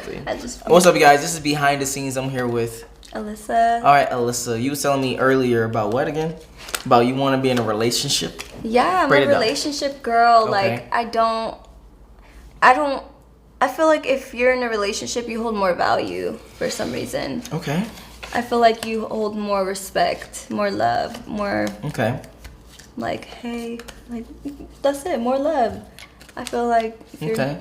Exactly. Just what's up, you guys? This is Behind the Scenes. I'm here with Alyssa. All right, Alyssa, you was telling me earlier about what again? About you want to be in a relationship? Yeah, I'm a relationship girl. Okay. Like, I feel like if you're in a relationship, you hold more value for some reason. Okay. I feel like you hold more respect, more love, more... Okay. Like, hey, like, that's it, more love. I feel like if you're... Okay.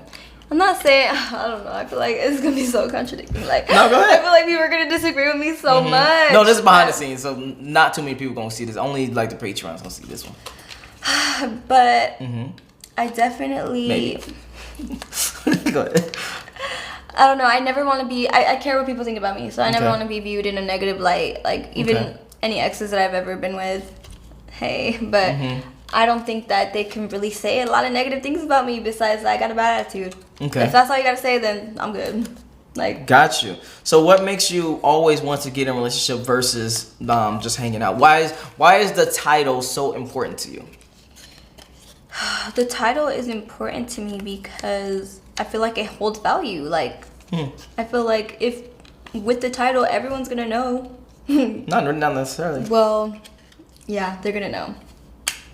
I'm not saying, I don't know, I feel like it's going to be so contradicting. Like, no, go ahead. I feel like people are going to disagree with me so much. No, this is behind the scenes, so not too many people going to see this. Only, like, the Patreons going to see this one. But I definitely... Maybe. Go ahead. I don't know, I never want to be... I care what people think about me, so I never want to be viewed in a negative light. Like, even any exes that I've ever been with, hey, but... I don't think that they can really say a lot of negative things about me besides I got a bad attitude. Okay. If that's all you gotta say, then I'm good. Like, got you. So what makes you always want to get in a relationship versus just hanging out? Why is the title so important to you? The title is important to me because I feel like it holds value. Like, I feel like if with the title, everyone's gonna know. Not necessarily. Well, yeah, they're gonna know.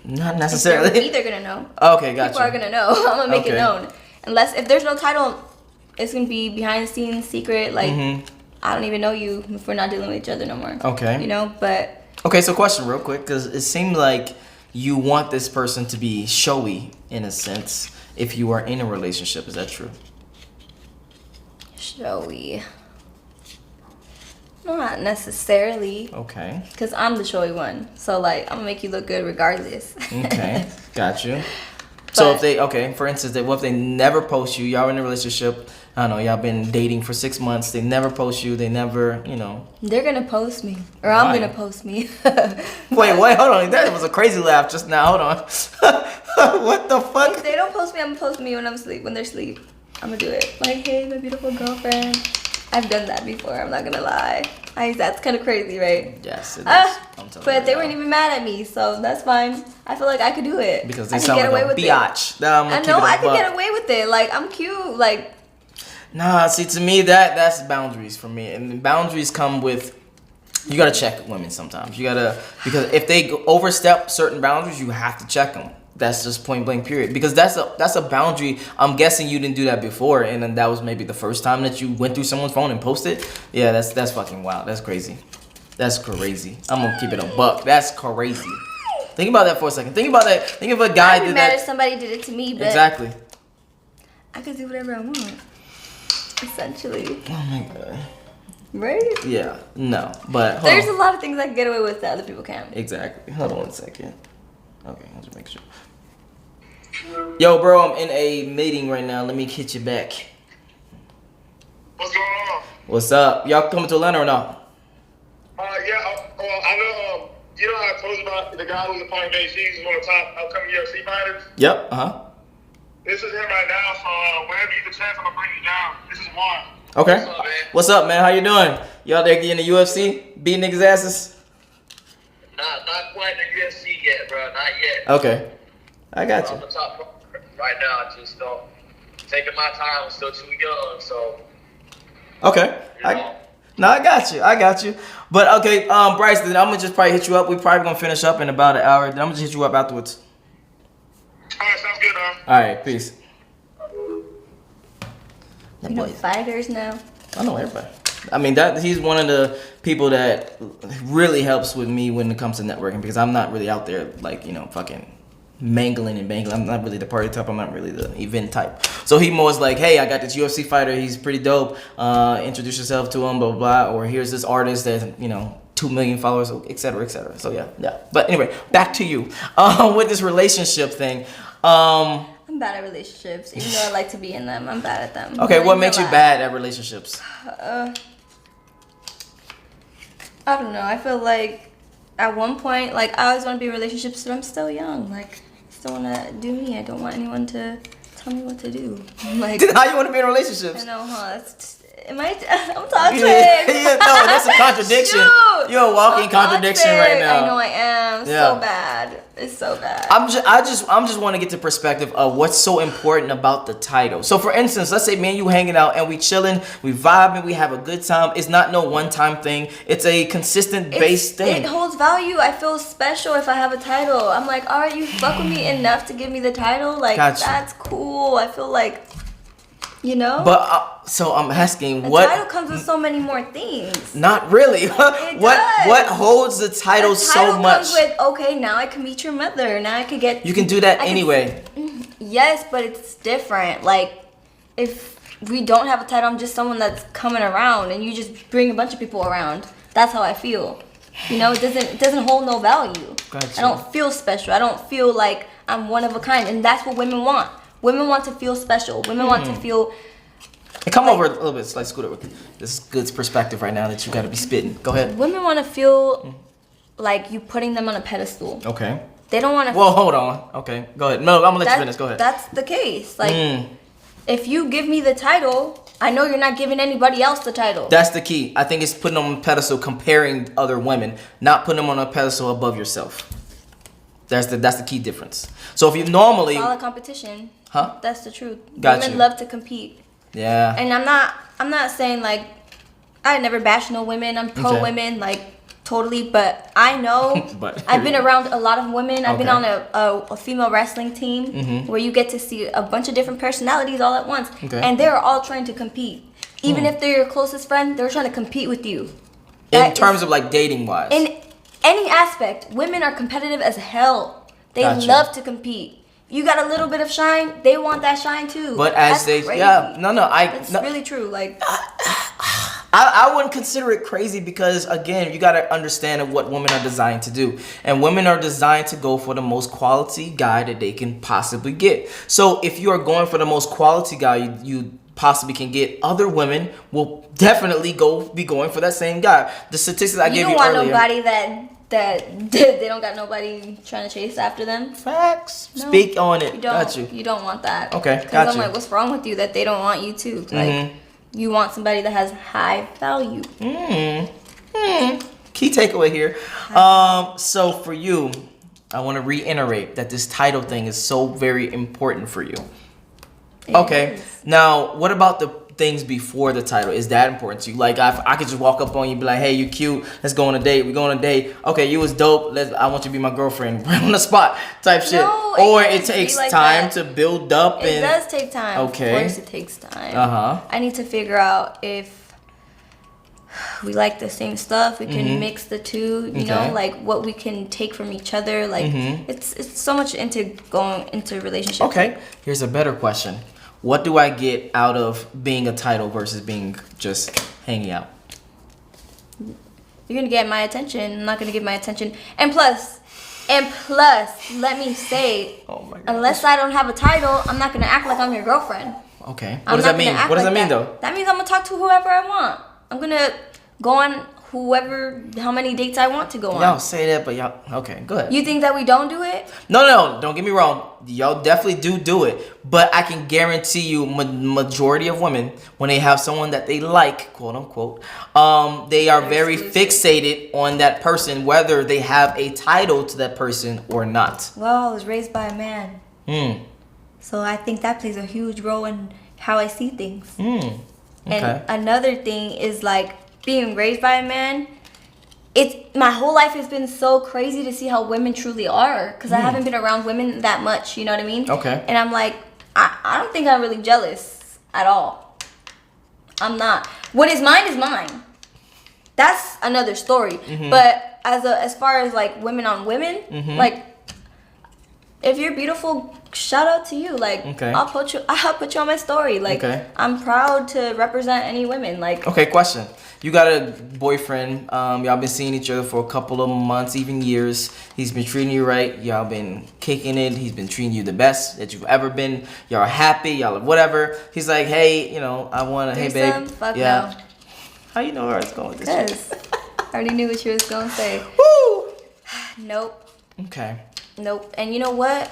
Not necessarily. They're gonna know. Okay, gotcha. People are gonna know. I'm gonna make it known. If there's no title, it's gonna be behind the scenes, secret. Like, I don't even know you if we're not dealing with each other no more. Okay. You know, but. Okay, so question real quick, because it seemed like you want this person to be showy in a sense if you are in a relationship. Is that true? Showy. Not necessarily. Okay. Because I'm the showy one. So, like, I'm going to make you look good regardless. Okay. Got you. So, if they, for instance, what if they never post you? Y'all in a relationship. I don't know. Y'all been dating for 6 months. They never post you. They never, They're going to post me. Or I'm going to post me. Wait, hold on. That was a crazy laugh just now. Hold on. What the fuck? If they don't post me, I'm going to post me when they're asleep. I'm going to do it. Like, hey, my beautiful girlfriend. I've done that before, I'm not gonna lie. That's kind of crazy, right? Yes, it is. But they weren't even mad at me, so that's fine. I feel like I could do it. Because they sound like a biatch. I know, I could get away with it. Like, I'm cute, like... Nah, see, to me, that's boundaries for me. And boundaries come with... You gotta check women sometimes. You gotta... Because if they overstep certain boundaries, you have to check them. That's just point blank period. Because that's a boundary. I'm guessing you didn't do that before, and then that was maybe the first time that you went through someone's phone and posted. Yeah, that's fucking wild. That's crazy. That's crazy. I'm gonna keep it a buck. That's crazy. Think about that for a second. Think about that. Think of a guy I'd be mad if somebody did it to me, but exactly. I could do whatever I want. Essentially. Oh my god. Right? Yeah. No. But there's a lot of things I can get away with that other people can't. Exactly. Hold on 1 second. Okay, I'll just make sure. Yo, bro, I'm in a meeting right now. Let me hit you back. What's going on? What's up? Y'all coming to Atlanta or not? Yeah, I know, you know how I told you about the guy who's a part of ACs, who's one of the top upcoming UFC fighters? Yep, This is him right now, so whenever you get a chance, I'm gonna bring you down. This is Juan. Okay. What's up, man? How you doing? You out there getting the UFC? Beating niggas' asses? Not quite in the UFC yet, bro. Not yet. Okay. I got you. I'm the top right now. I just don't taking my time. I'm still too young, so. Okay. I got you. But okay, Bryce, then I'm gonna just probably hit you up. We probably gonna finish up in about an hour. Then I'm gonna just hit you up afterwards. Alright, sounds good, man. Alright, peace. You know fighters now? I know everybody. I mean, he's one of the people that really helps with me when it comes to networking, because I'm not really out there like, fucking mangling and bangling. I'm not really the party type. I'm not really the event type. So he more was like, hey, I got this UFC fighter. He's pretty dope. Introduce yourself to him, blah, blah, blah. Or here's this artist that, 2 million followers, et cetera, et cetera. So yeah. But anyway, back to you. With this relationship thing. I'm bad at relationships, even though I like to be in them. I'm bad at them. Okay, what makes you bad at relationships? I don't know. I feel like at one point, like, I always want to be in relationships, but I'm still young. Like, I still want to do me. I don't want anyone to tell me what to do. Like, how you want to be in relationships? I know, huh? I'm toxic. Yeah, no, that's a contradiction. Shoot. You're a walking I'm contradiction toxic. right now. I know I am. Yeah. So bad. It's so bad. I'm just want to get the perspective of what's so important about the title. So for instance, let's say me and you hanging out and we chilling, we vibing, we have a good time. It's not no one-time thing. It's a consistent based thing. It holds value. I feel special if I have a title. I'm like, all right, you fuck with me enough to give me the title. Like, Gotcha. That's cool. I feel like, you know. But so I'm asking, the what title comes with so many more things. Not really. What holds the title so much? Comes with, okay, now I can meet your mother. Now I could get. You can do that anyway. Yes, but it's different. Like, if we don't have a title, I'm just someone that's coming around, and you just bring a bunch of people around. That's how I feel. You know, it doesn't hold no value. Gotcha. I don't feel special. I don't feel like I'm one of a kind, and that's what women want. Women want to feel special. Women want to feel. Hey, come over a little bit. Let's scoot over. This is good perspective right now that you got to be spitting. Go ahead. Women want to feel like you putting them on a pedestal. Okay. They don't want to. Well, hold on. Okay, go ahead. No, I'm gonna let you finish. Go ahead. That's the case. Like, if you give me the title, I know you're not giving anybody else the title. That's the key. I think it's putting them on a pedestal, comparing other women, not putting them on a pedestal above yourself. That's the key difference. So if you normally Solid competition. Huh? That's the truth. Got Women you. love to compete. Yeah. And I'm not saying like I never bash no women. I'm pro women, like totally. But I know But I've been around a lot of women. I've been Okay. on a female wrestling team where you get to see a bunch of different personalities all at once, Okay. and they're all trying to compete. Even if they're your closest friend, they're trying to compete with you. In That terms is- of like dating wise. in any aspect, women are competitive as hell. They Gotcha. love to compete. You got a little bit of shine, they want that shine too. But as That's they, crazy. it's It's really true. Like, I wouldn't consider it crazy because again, you gotta understand what women are designed to do, and women are designed to go for the most quality guy that they can possibly get. So if you are going for the most quality guy you possibly can get, other women will definitely be going for that same guy. The statistics I you gave don't you want earlier. nobody that they don't got nobody trying to chase after them. Facts. No, Speak on it. You don't. Got you. You don't want that. Okay, Because got I'm you. like, what's wrong with you that they don't want you too? Like, you want somebody that has high value. Key takeaway here. So for you, I want to reiterate that this title thing is so very important for you. It Okay. is. Now, what about the things before the title? Is that important to you? Like, I could just walk up on you and be like, hey, you cute. Let's go on a date. We go on a date. Okay, you was dope. I want you to be my girlfriend. Right on the spot type shit. No, Or it it can't be takes like time that. to build up. It and does take time. Okay. Of course, it takes time. Uh-huh. I need to figure out if we like the same stuff. We can mix the two. You know, Okay. like what we can take from each other. Like it's so much into going into relationships. Okay, here's a better question. What do I get out of being a title versus being just hanging out? You're gonna get my attention. I'm not gonna give my attention. And plus, let me say, Oh my god. unless I don't have a title, I'm not gonna act like I'm your girlfriend. Okay. What I'm does not that mean? gonna act What does like that mean though? That means I'm gonna talk to whoever I want. I'm gonna go on how many dates I want to go on. Y'all say that, but y'all okay, go ahead. You think that we don't do it? No, don't get me wrong. Y'all definitely do it. But I can guarantee you majority of women, when they have someone that they like, quote unquote, they are very fixated on that person, whether they have a title to that person or not. Well, I was raised by a man. So I think that plays a huge role in how I see things. Okay. And another thing is like being raised by a man. My whole life has been so crazy to see how women truly are, because I haven't been around women that much, you know what I mean? Okay. And I'm like, I don't think I'm really jealous at all. I'm not. What is mine is mine. That's another story. But as far as like women on women, like if you're beautiful, shout out to you. Like Okay. I'll put you on my story. Like Okay. I'm proud to represent any women. Like Okay, question. You got a boyfriend. Y'all been seeing each other for a couple of months, even years. He's been treating you right. Y'all been kicking it. He's been treating you the best that you've ever been. Y'all are happy. Y'all are whatever. He's like, hey, I want to, hey, threesome? babe. Fuck yeah. no. How you know where it's going with this shit? Cause I already knew what you was gonna say. Woo! Nope. Okay. Nope. And you know what?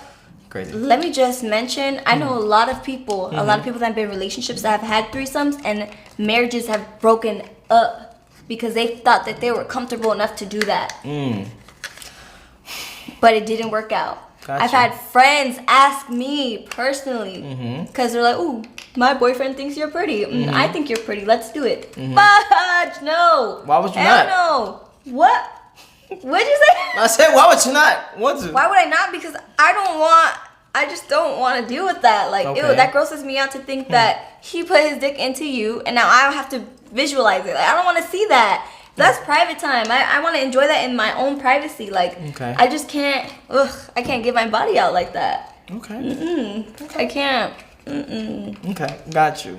Crazy. Let me just mention, I know a lot of people, a lot of people that have been in relationships that have had threesomes, and marriages have broken up because they thought that they were comfortable enough to do that. But it didn't work out. Gotcha. I've had friends ask me personally because they're like, "Ooh, my boyfriend thinks you're pretty. I think you're pretty. Let's do it." Fudge, no. Why would you Hell not? No. What? What'd you say? I said, why would you not want to? Why would I not? Because I just don't want to deal with that. Like, Okay. ew, that grosses me out to think that he put his dick into you and now I don't have to visualize it. Like, I don't want to see that. That's private time. I want to enjoy that in my own privacy. Like, Okay. I just can't, I can't get my body out like that. Okay. I can't. Okay. Got you.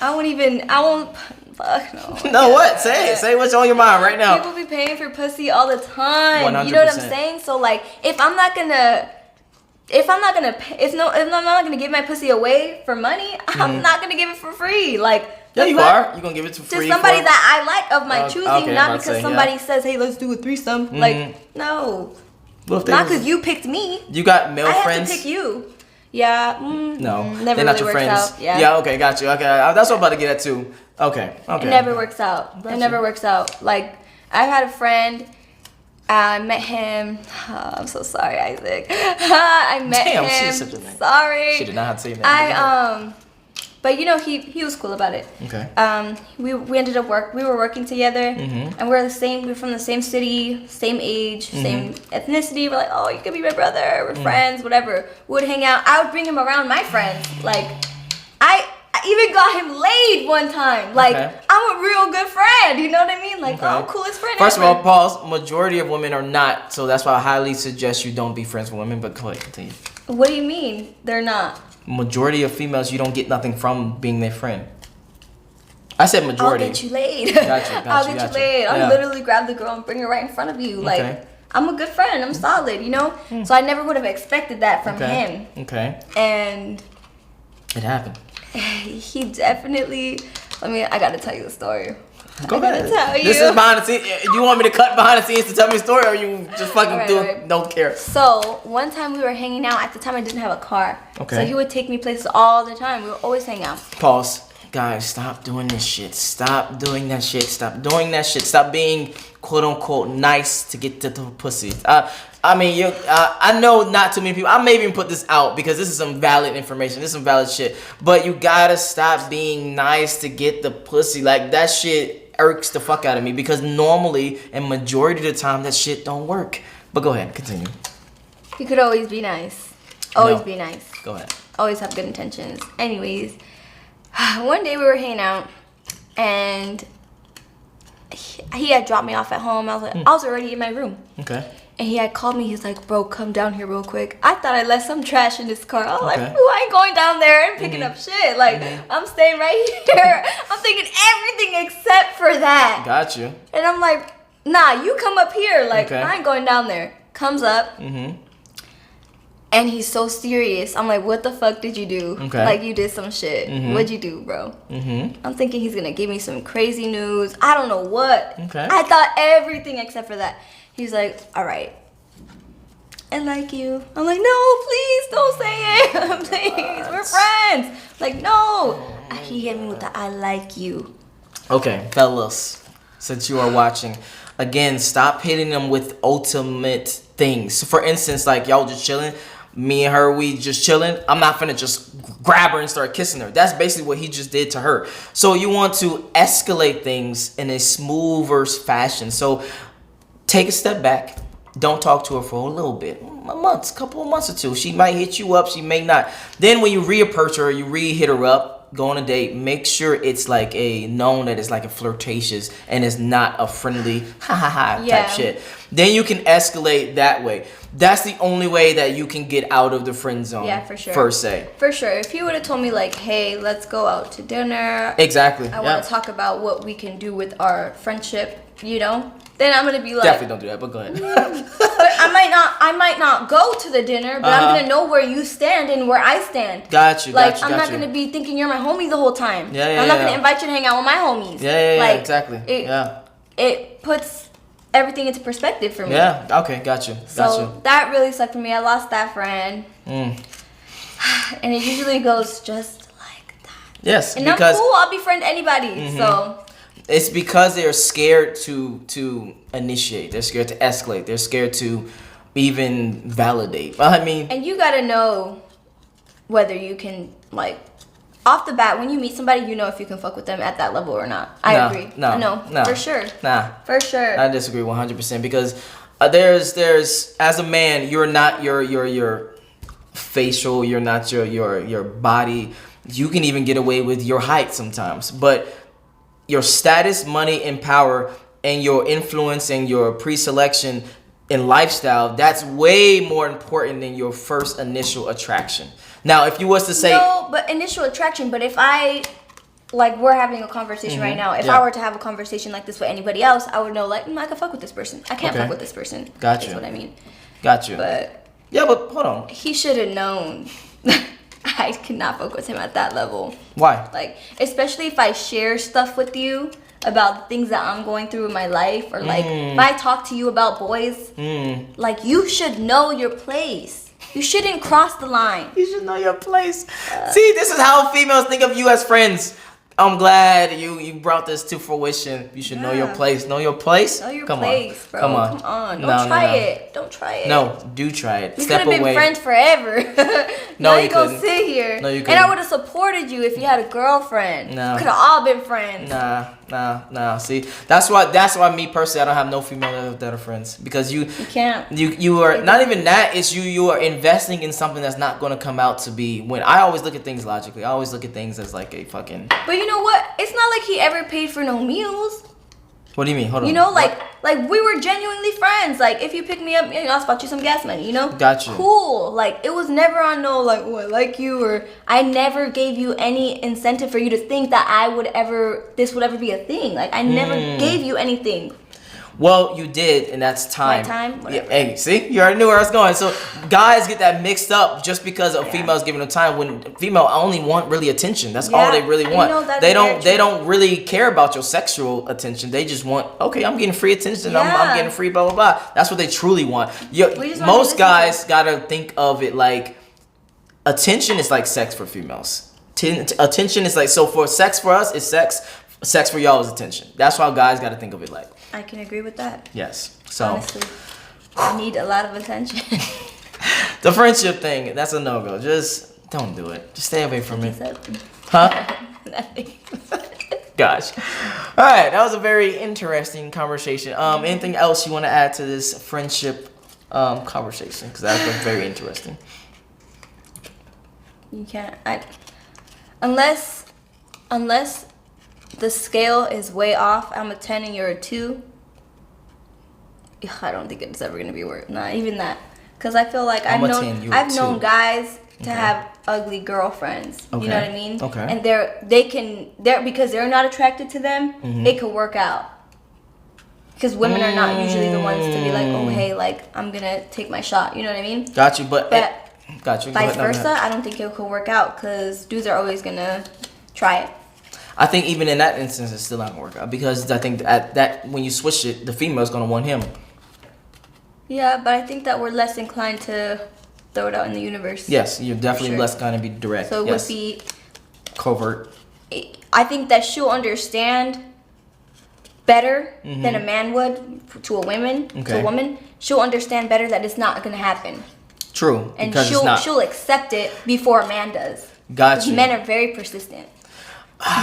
I won't, fuck no. No, what? Say it. Say what's on your mind right now. People be paying for pussy all the time. 100%. You know what I'm saying? So like, if I'm not gonna give my pussy away for money, I'm not gonna give it for free. Like, Yeah, you are. You're gonna give it to free to somebody for- that I like of my choosing, okay, I'm not about to because say, somebody says, "Hey, let's do a threesome." Like, no, What if they not was- because you picked me. You got male I have friends? to pick you. Yeah. No, never they're not really your works friends. out. Yeah. Okay, got you. Okay, that's what I'm about to get at too. Okay. It never works out. It never works out. Like, I had a friend. I met him. I'm so sorry, Isaac. I met Damn, him. she is such a name. Sorry. She did not have to say that. But you know, he was cool about it. Okay. We ended up we were working together, Mm-hmm. and we're from the same city, same age, same ethnicity. We're like, oh, you could be my brother. We're friends, whatever. We would hang out. I would bring him around my friends. Like, I even got him laid one time. Like, Okay. I'm a real good friend. You know what I mean? Like, Okay. I'm coolest friend First of ever. all, pause. Majority of women are not, so that's why I highly suggest you don't be friends with women. But go ahead, continue. What do you mean they're not? Majority of females, you don't get nothing from being their friend. I said majority. I'll get you laid. Gotcha, I'll get you laid. Yeah. I'll literally grab the girl and bring her right in front of you. Like, Okay. I'm a good friend. I'm solid, you know? So I never would have expected that from him. Okay. And It happened. he definitely, I gotta tell you the story. Go ahead. tell This you. is behind the scenes. You want me to cut behind the scenes to tell me a story, or you just fucking don't care? So one time we were hanging out. At the time I didn't have a car. Okay. So he would take me places all the time. We would always hang out. Pause. Guys, stop doing this shit. Stop doing that shit. Stop doing that shit. Stop being quote unquote nice to get to the pussy. I know not too many people. I may even put this out because this is some valid information. This is some valid shit. But you gotta stop being nice to get the pussy. Like, that shit irks the fuck out of me because normally and majority of the time that shit don't work. But go ahead, continue. You could always be nice. Always No. be nice. Go ahead. Always have good intentions. Anyways, one day we were hanging out and he had dropped me off at home. I was already in my room. Okay. And he had called me. He's like, bro, come down here real quick. I thought I left some trash in this car. I was like, Okay. ooh, I ain't going down there and picking up shit. Like, I'm staying right here. I'm thinking everything except for that. Got you. And I'm like, nah, you come up here. Like, Okay. I ain't going down there. Comes up. And he's so serious. I'm like, what the fuck did you do? Okay. Like, you did some shit. What'd you do, bro? I'm thinking he's gonna give me some crazy news. I don't know what. Okay. I thought everything except for that. He's like, all right. I like you. I'm like, no, please don't say it. Please, we're friends. Like, no. He hit me with the I like you. Okay, fellas, since you are watching, again, stop hitting them with ultimate things. So for instance, like, y'all just chilling, me and her, we just chilling. I'm not finna just grab her and start kissing her. That's basically what he just did to her. So you want to escalate things in a smoother fashion. So take a step back. Don't talk to her for a little bit, couple of months or two. She might hit you up, she may not. Then when you reapproach her, you hit her up, go on a date, make sure it's like known that it's like a flirtatious and it's not a friendly type shit. Then you can escalate that way. That's the only way that you can get out of the friend zone. Yeah, for sure. Per se. For sure. If he would have told me, like, hey, let's go out to dinner. Exactly. I want to talk about what we can do with our friendship, you know? Then I'm gonna be like, definitely don't do that, but go ahead. but I might not go to the dinner, but I'm gonna know where you stand and where I stand. Got you. Like, I'm not gonna be thinking you're my homie the whole time. Yeah, I'm not gonna invite you to hang out with my homies. Yeah, like, exactly. It puts everything into perspective for me. Yeah. Okay. Got you. So that really sucked for me. I lost that friend. And it usually goes just like that. Yes, And because I'm cool. I'll befriend anybody. So it's because they're scared to initiate. They're scared to escalate. They're scared to even validate. I mean, and you gotta know whether you can like off the bat when you meet somebody, you know if you can fuck with them at that level or not. I agree. No, for sure. For sure. I disagree 100% because there's as a man, you're not your facial, you're not your body. You can even get away with your height sometimes, but your status, money, and power, and your influence and your pre-selection and lifestyle, that's way more important than your first initial attraction. Now, if you was to say no, but initial attraction. But if I like we're having a conversation right now, if I were to have a conversation like this with anybody else, I would know like I can fuck with this person. I can't fuck with this person. Gotcha. That's what I mean. Gotcha. But yeah, but hold on. he should have known. I cannot fuck with him at that level. Why? Like, especially if I share stuff with you about the things that I'm going through in my life, or like if I talk to you about boys, like you should know your place. You shouldn't cross the line. You should know your place. See, this is how females think of you as friends. I'm glad you brought this to fruition. You should know your place. Know your place? Know your Come place, on. bro. Come on. Come on. No, Don't try no. it. Don't try it. No, do try it. We Step could have away. been friends forever. No, now you you gonna couldn't. sit here. No, you and I couldn't. would have supported you if you had a girlfriend. No. We could have all been friends. Nah. See, that's why me personally, I don't have no female that are friends because you can't. You are not even that. It's you are investing in something that's not going to come out to be. When I always look at things logically, I always look at things as like a fucking. But you know what? It's not like he ever paid for no meals. What do you mean? Hold on. You know, like we were genuinely friends. Like if you pick me up, I'll spot you some gas money. You know. Gotcha. Cool. Like it was never on no like I like you, or I never gave you any incentive for you to think that this would ever be a thing. Like I never gave you anything. Well, you did, and that's time. My time? Whatever. Yeah, hey, see? You already knew where I was going. So guys get that mixed up just because a female's giving them time when female only want really attention. That's all they really want. They don't really care about your sexual attention. They just want, okay, I'm getting free attention. I'm getting free blah, blah, blah. That's what they truly want. Most guys got to think of it like attention is like sex for females. Attention is like, so for sex for us, it's sex. Sex for y'all is attention. That's how guys got to think of it like. I can agree with that. Yes. So honestly, I need a lot of attention. the friendship thing, that's a no-go. Just don't do it. Just stay away from it. Huh? Nothing. Gosh. All right, that was a very interesting conversation. Anything else you want to add to this friendship conversation? Because that was very interesting. You can't. Unless the scale is way off. I'm a 10 and you're a 2. I don't think it's ever gonna be worth. Not even that. Cause I feel like I've known guys to have ugly girlfriends. You know what I mean? Okay. And they're because they're not attracted to them. It could work out. Because women are not usually the ones to be like, oh hey, like I'm gonna take my shot. You know what I mean? Got you, but got you. Vice versa, I don't think it could work out because dudes are always gonna try it. I think even in that instance, it's still not gonna work out because I think that when you switch it, the female's gonna want him. Yeah, but I think that we're less inclined to throw it out in the universe. Yes, you're definitely less gonna be direct. So it would be covert. I think that she'll understand better than a man would to a woman. To a woman, she'll understand better that it's not gonna happen. True, and because she'll accept it before a man does. Gotcha. Men are very persistent.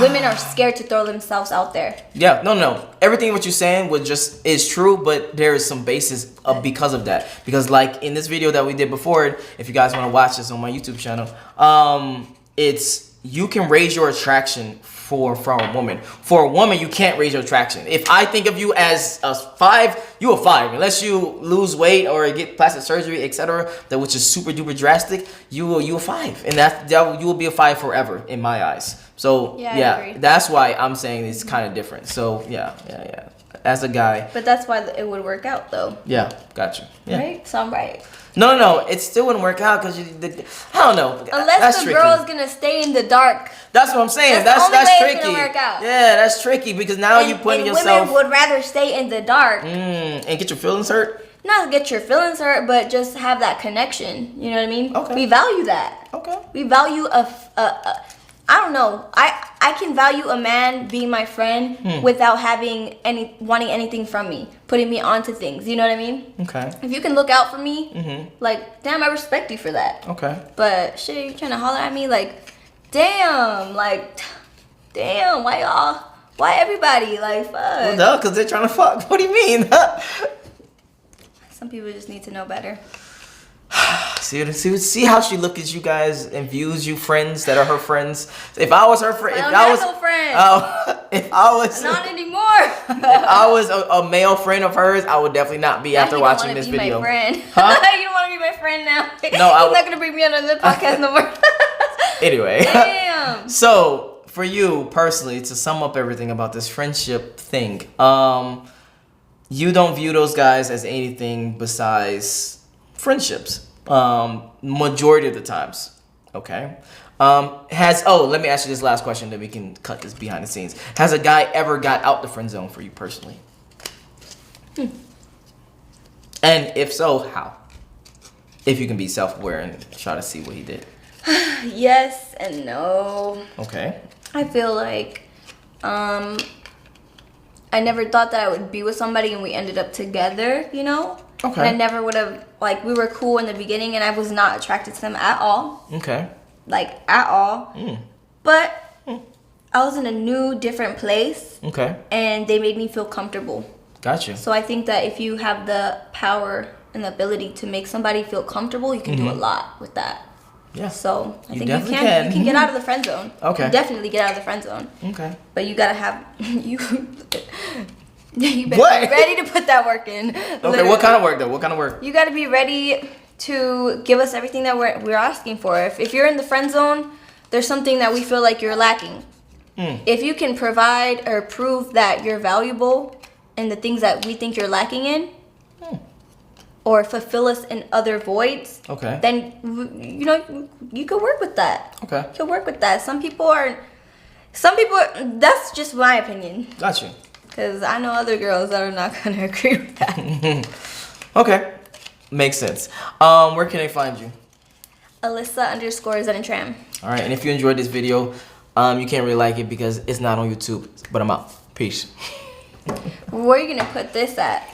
Women are scared to throw themselves out there. Yeah, no. Everything what you're saying is true, but there is some basis because of that. Because like in this video that we did before, if you guys want to watch this on my YouTube channel, it's you can raise your attraction from a woman. For a woman, you can't raise your attraction. If I think of you as a 5, you a 5. Unless you lose weight or get plastic surgery, etc., which is super duper drastic, you a 5, and that you will be a 5 forever in my eyes. So yeah, that's why I'm saying it's kind of different. So yeah. As a guy. But that's why it would work out though. Yeah, gotcha. Yeah. Right? So I'm right. No, it still wouldn't work out because I don't know. Unless that's the girl is gonna stay in the dark. That's what I'm saying. That's tricky. It's gonna work out. Yeah, that's tricky because now you putting yourself. Women would rather stay in the dark And get your feelings hurt. not get your feelings hurt, but just have that connection. You know what I mean? Okay. We value that. Okay. We value I don't know. I can value a man being my friend without wanting anything from me, putting me onto things. You know what I mean? Okay. If you can look out for me, like, damn, I respect you for that. Okay. But shit, you trying to holler at me like, damn, why everybody, like, fuck. Well, no, because they're trying to fuck. What do you mean? Some people just need to know better. See how she look at you guys and views you friends that are her friends. If I was her friend, I don't have no friends. If I was Not anymore. if I was a male friend of hers, I would definitely not be after watching this video. My friend. Huh? You don't want to be my friend now. No, He's not gonna bring me on the podcast no more. Anyway. Damn. So for you personally, to sum up everything about this friendship thing, you don't view those guys as anything besides friendships. Majority of the times. Okay. Let me ask you this last question, then we can cut this behind the scenes. Has a guy ever got out the friend zone for you personally? And if so, how? If you can be self-aware and try to see what he did. Yes and no. Okay. I feel like I never thought that I would be with somebody and we ended up together, you know? Okay. And I never would have, like, we were cool in the beginning and I was not attracted to them at all. Okay. Like, at all. But I was in a new, different place. Okay. And they made me feel comfortable. Gotcha. So I think that if you have the power and the ability to make somebody feel comfortable, you can do a lot with that. Yeah. So I think definitely you can get out of the friend zone. Okay. You definitely get out of the friend zone. Okay. But you gotta have you better What? be ready to put that work in. Okay, Literally. what kind of work though? What kind of work? You gotta be ready to give us everything that we're asking for. If you're in the friend zone, there's something that we feel like you're lacking. If you can provide or prove that you're valuable in the things that we think you're lacking in, or fulfill us in other voids, Okay. then you could work with that. Okay. You could work with that. Some people, that's just my opinion. Got you. Because I know other girls that are not going to agree with that. Okay. Makes sense. Where can I find you? Alyssa_Zenitram. All right. And if you enjoyed this video, you can't really like it because it's not on YouTube. But I'm out. Peace. Where are you going to put this at?